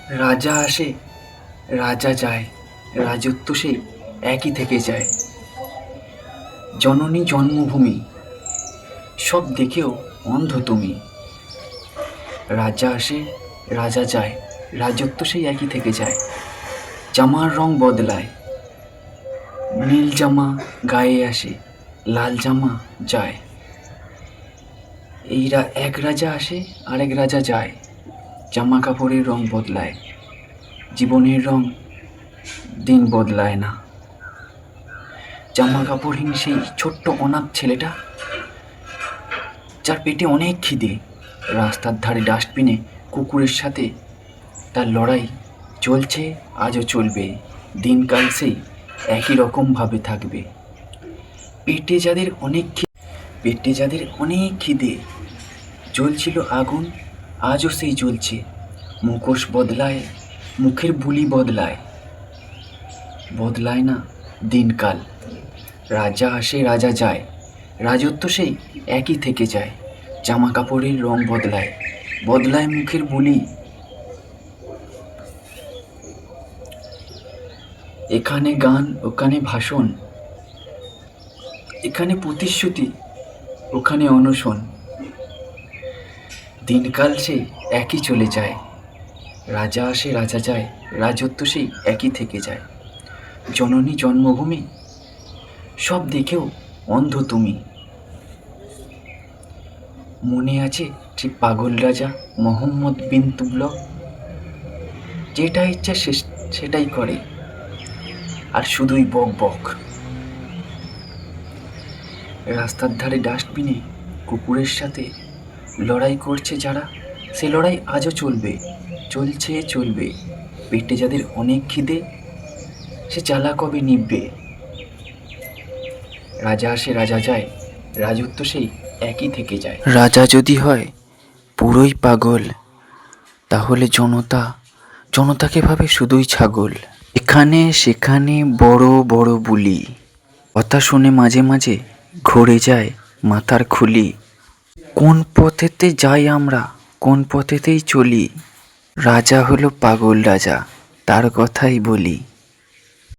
রাজা আসে, রাজা যায়, রাজত্ব সেই একই থেকে যায়। জননী জন্মভূমি, সব দেখেও অন্ধ তুমি। রাজা আসে, রাজা যায়, রাজত্ব সেই একই থেকে যায়। জামার রং বদলায়, নীল জামা গায়ে আসে, লাল জামা যায়। এক রাজা আসে, আরেক রাজা যায়। জামা কাপড়ের রং বদলায়, জীবনের রং দিন বদলায় না। জামা কাপড়হীন সেই ছোট্ট অনাথ ছেলেটা, যার পেটে অনেক খিদে, রাস্তার ধারে ডাস্টবিনে কুকুরের সাথে তার লড়াই চলছে, আজও চলবে। দিনকাল সেই একই রকমভাবে থাকবে। পেটে যাদের অনেক খিদে, জ্বলছিল আগুন, আজও সেই জ্বলছে। মুখোশ বদলায়, মুখের বুলি বদলায়, বদলায় না দিনকাল। রাজা আসে, রাজা যায়, রাজত্ব সেই একই থেকে যায়। জামা কাপড়ের রং বদলায়, বদলায় মুখের বুলি। এখানে গান, ওখানে ভাষণ, এখানে প্রতিশ্রুতি, ওখানে অনশন। দিনকাল সেই একই চলে যায়। রাজা আসে, রাজা যায়, রাজত্ব সেই একই থেকে যায়। জননী জন্মভূমি, সব দেখেও অন্ধ তুমি। মনে আছে ঠিক পাগল রাজা মোহাম্মদ বিন তুগলক? যেটা ইচ্ছা সেটাই করে, আর শুধুই বক বক। রাস্তার ধারে ডাস্টবিনে কুকুরের সাথে লড়াই করছে যারা, সে লড়াই আজও চলবে, চলছে, চলবে। পেটে যাদের অনেক খিদে, সে জ্বালা কবে নিববে। রাজা আসে, রাজা যায়, রাজত্ব সেই একই থেকে যায়। রাজা যদি হয় পুরোই পাগল, তাহলে জনতাকে ভাবে শুধুই ছাগল। এখানে সেখানে বড় বড় বুলি, কথা শুনে মাঝে মাঝে ঘুরে যায় মাথার খুলি। কোন পথেতে যাই আমরা, কোন পথেতেই চলি, রাজা হলো পাগল রাজা, তার কথাই বলি।